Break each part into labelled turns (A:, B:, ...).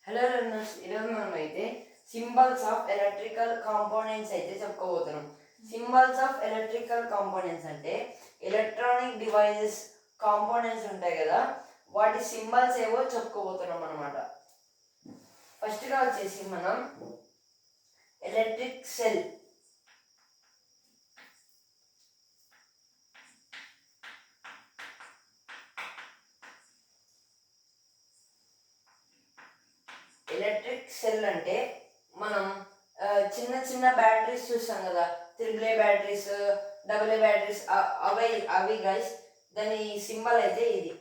A: Hello learners, ఈరోజు మనం అయితే సింబల్స్ ఆఫ్ ఎలక్ట్రికల్ కాంపోనెంట్స్ అయితే చెప్పుకోబోతున్నాం. సింబల్స్ ఆఫ్ ఎలక్ట్రికల్ కాంపోనెంట్స్ అంటే ఎలక్ట్రానిక్ డివైజెస్ కాంపోనెంట్స్ ఉంటాయి కదా, వాటి సింబల్స్ ఏవో చెప్పుకోబోతున్నాం అనమాట. ఫస్ట్గా వచ్చేసి మనం ఎలక్ట్రిక్ సెల్, ఎలక్ట్రిక్ సెల్ అంటే మనం చిన్న చిన్న బ్యాటరీస్ చూస్తాం కదా, triple A batteries, double A batteries, అవి గైస్ దాని సింబల్ అయితే ఇది.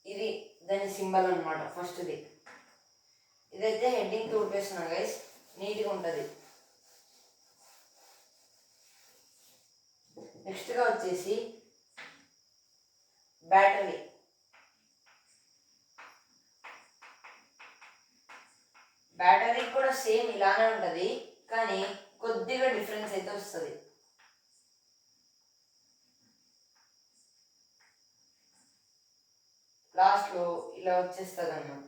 A: ఇది దాని సింబల్ అనమాట. ఫస్ట్ది ఇదైతే హెడ్డింగ్ తోడిపేస్తున్నా గైస్, నీట్గా ఉంటుంది. నెక్స్ట్గా వచ్చేసి బ్యాటరీ. బ్యాటరీ కూడా సేమ్ ఇలానే ఉంటుంది, కానీ కొద్దిగా డిఫరెన్స్ అయితే వస్తుంది. లాస్ట్లో ఇలా వచ్చేస్తుంది అన్నమాట.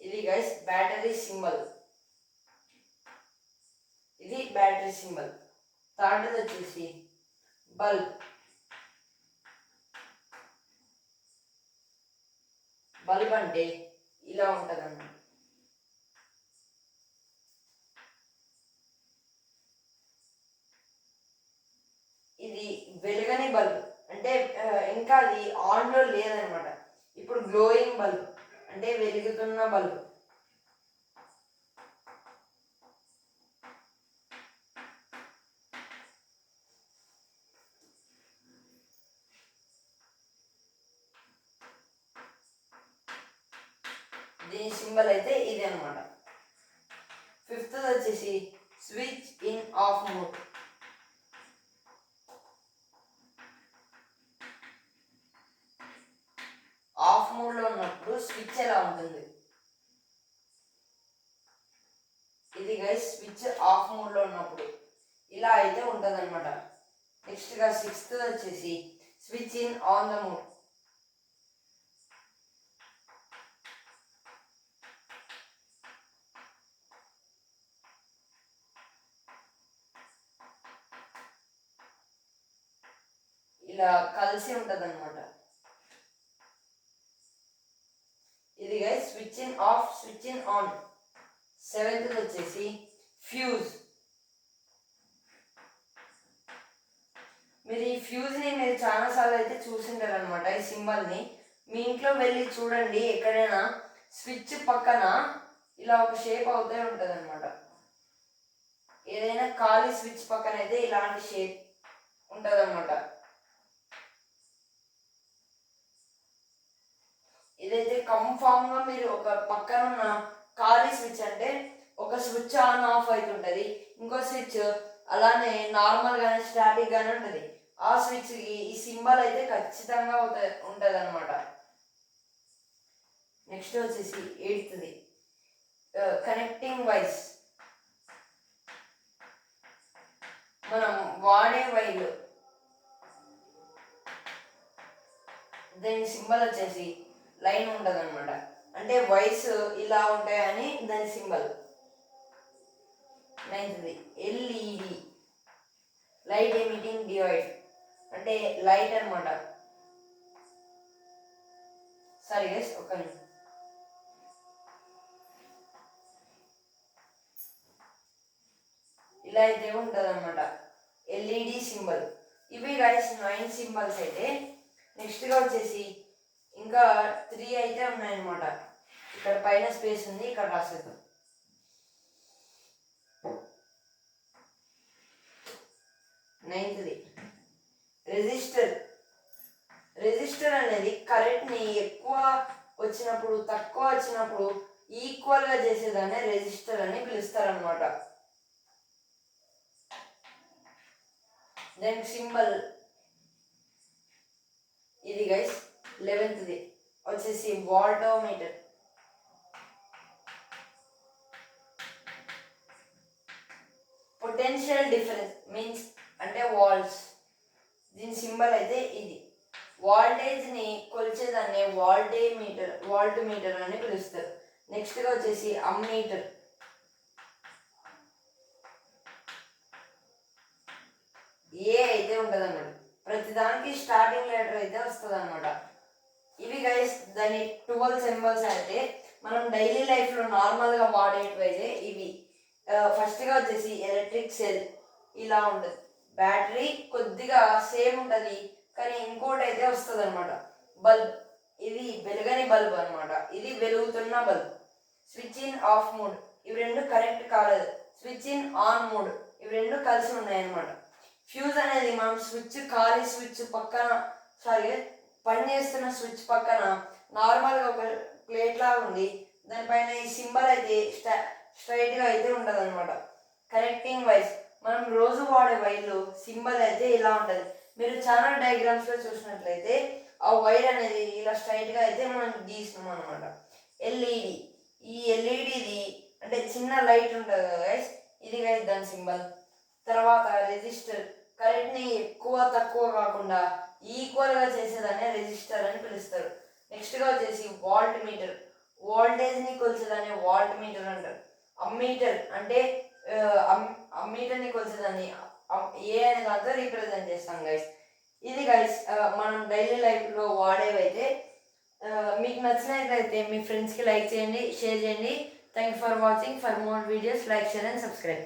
A: ఇది గైస్ బ్యాటరీ సింబల్, ఇది బ్యాటరీ సింబల్. థర్డ్ వచ్చేసి బల్బ్. బల్బ్ అంటే ఇలా ఉంటుంది అన్నమాట. ఇది వెలుగని బల్బ్ అంటే ఇంకా అది ఆన్లో లేదనమాట. ఇప్పుడు గ్లోయింగ్ బల్బ్ అంటే వెలుగుతున్న బల్బ్. దీని సింబల్ అయితే ఇది అనమాట. ఫిఫ్త్ వచ్చేసి switch in of mode. Of మోడ్లో ఉన్నప్పుడు స్విచ్ ఎలా ఉంటుంది, ఇది గైస్ స్విచ్ ఆఫ్ మోడ్లో ఉన్నప్పుడు ఇలా అయితే ఉంటుంది అనమాట. నెక్స్ట్గా సిక్స్త్ వచ్చేసి switch in on the mode. ఇలా కలిసి ఉంటుంది అనమాట. ఇది guys switch in of, switch in on. Seventh వచ్చేసి ఫ్యూజ్. మీరు ఈ ఫ్యూజ్ని మీరు చాలాసార్లు అయితే చూసింటారు అనమాట. ఈ సింబల్ని మీ ఇంట్లో వెళ్ళి చూడండి, ఎక్కడైనా స్విచ్ పక్కన ఇలా ఒక షేప్ అవుతూ ఉంటుంది అనమాట. ఏదైనా ఖాళీ స్విచ్ పక్కన అయితే ఇలాంటి షేప్ ఉంటుంది అనమాట. ఇదైతే కన్ఫామ్గా మీరు ఒక పక్కన ఉన్న ఖాళీ స్విచ్ అంటే ఒక స్విచ్ ఆన్ ఆఫ్ అవుతుంటుంది, ఇంకో స్విచ్ అలానే నార్మల్గానే స్టాటిక్గానే ఉంటుంది. ఆ స్విచ్కి ఈ సింబల్ అయితే ఖచ్చితంగా ఉంటుంది అనమాట. నెక్స్ట్ వచ్చేసి ఎయిత్ది కనెక్టింగ్ వైర్స్. మనం వాడే వైర్లు, దాని సింబల్ వచ్చేసి లైన్ ఉంటుంది అనమాట. అంటే వైర్స్ ఇలా ఉంటాయని దాని సింబల్. నైన్త్ది ఎల్ఈడి, లైట్ ఎమిటింగ్ డివైస్, అంటే లైట్ అనమాట. సారీ గైస్, ఒక నిమిషం. ఇలా అయితే ఉంటుంది అనమాట ఎల్ఈడి సింబల్. ఇవి గైస్ 9 సింబల్స్ అయితే. నెక్స్ట్గా వచ్చేసి ఇంకా 3 అయితే ఉన్నాయన్నమాట. ఇక్కడ పైన స్పేస్ ఉంది, ఇక్కడ రాసేద్దాం. నైన్త్ది రెసిస్టర్. రెసిస్టర్ అనేది కరెంట్ని ఎక్కువ వచ్చినప్పుడు, తక్కువ వచ్చినప్పుడు ఈక్వల్గా చేసేదాన్ని రెసిస్టర్ అని పిలుస్తారనమాట. దానికి సింబల్ ఇది గైస్ 11th వచ్చేసి వాల్టోమీటర్. పొటెన్షియల్ డిఫరెన్స్ మీన్స్ అంటే వాల్ట్స్. దీని సింబల్ అయితే ఇది. వాల్టేజ్ని కొలిచేదాన్ని వాల్ట్ మీటర్ అని పిలుస్తారు. నెక్స్ట్గా వచ్చేసి అమ్మీటర్. ఏ అయితే ఉంటుంది అన్నమాట, ప్రతిదానికి స్టార్టింగ్ లెటర్ అయితే వస్తుంది అనమాట. ఇవి గైస్ దాని 12 సింబల్స్ అయితే మనం డైలీ లైఫ్లో నార్మల్గా వాడేటివి అయితే ఇవి. ఫస్ట్గా వచ్చేసి ఎలక్ట్రిక్ సెల్ ఇలా ఉంటుంది. బ్యాటరీ కొద్దిగా సేమ్ ఉంటుంది కానీ ఇంకోటి అయితే వస్తుంది అనమాట. బల్బ్, ఇది వెలుగని బల్బ్ అనమాట, ఇది వెలుగుతున్న bulb. Switch in of mode, ఇవి రెండు కరెక్ట్ కాలేదు. స్విచ్ ఇన్ ఆన్ మోడ్, ఇవి రెండు కలిసి ఉన్నాయన్నమాట. ఫ్యూజ్ అనేది మనం ఖాళీ స్విచ్ పక్కన పనిచేస్తున్న స్విచ్ పక్కన నార్మల్గా ఒక ప్లేట్ లాగా ఉంది, దానిపైన ఈ సింబల్ అయితే స్ట్రైట్గా అయితే ఉంటుంది అనమాట. కనెక్టింగ్ వైర్స్, మనం రోజు వాడే వైర్లు సింబల్ అయితే ఇలా ఉంటుంది. మీరు చాలా డయాగ్రామ్స్లో చూసినట్లయితే ఆ వైర్ అనేది ఇలా స్ట్రైట్గా అయితే మనం గీస్తున్నాం అనమాట. ఎల్ఈడి, ఈ ఎల్ఈడిది అంటే చిన్న లైట్ ఉంటుంది కదా గైస్, ఇది గైస్ దాని సింబల్. తర్వాత రెజిస్టర్, కరెంట్ని ఎక్కువ తక్కువ కాకుండా ఈక్వల్గా చేసేదాన్ని రెజిస్టర్ అని పిలుస్తారు. నెక్స్ట్గా వచ్చేసి వాల్ట్ మీటర్, వోల్టేజ్ని కొలిచేదాన్ని వాల్ట్ మీటర్ అంటారు. అమ్మీటర్ అంటే అమ్మీటర్ని కొలిచేదాన్ని ఏ అనే దాంతో రీప్రజెంట్ చేస్తాం గైస్. ఇది గైస్ మనం డైలీ లైఫ్లో వాడేవైతే. మీకు నచ్చినట్లయితే మీ ఫ్రెండ్స్కి లైక్ చేయండి, షేర్ చేయండి. Thank you for watching. For more videos like, share and subscribe.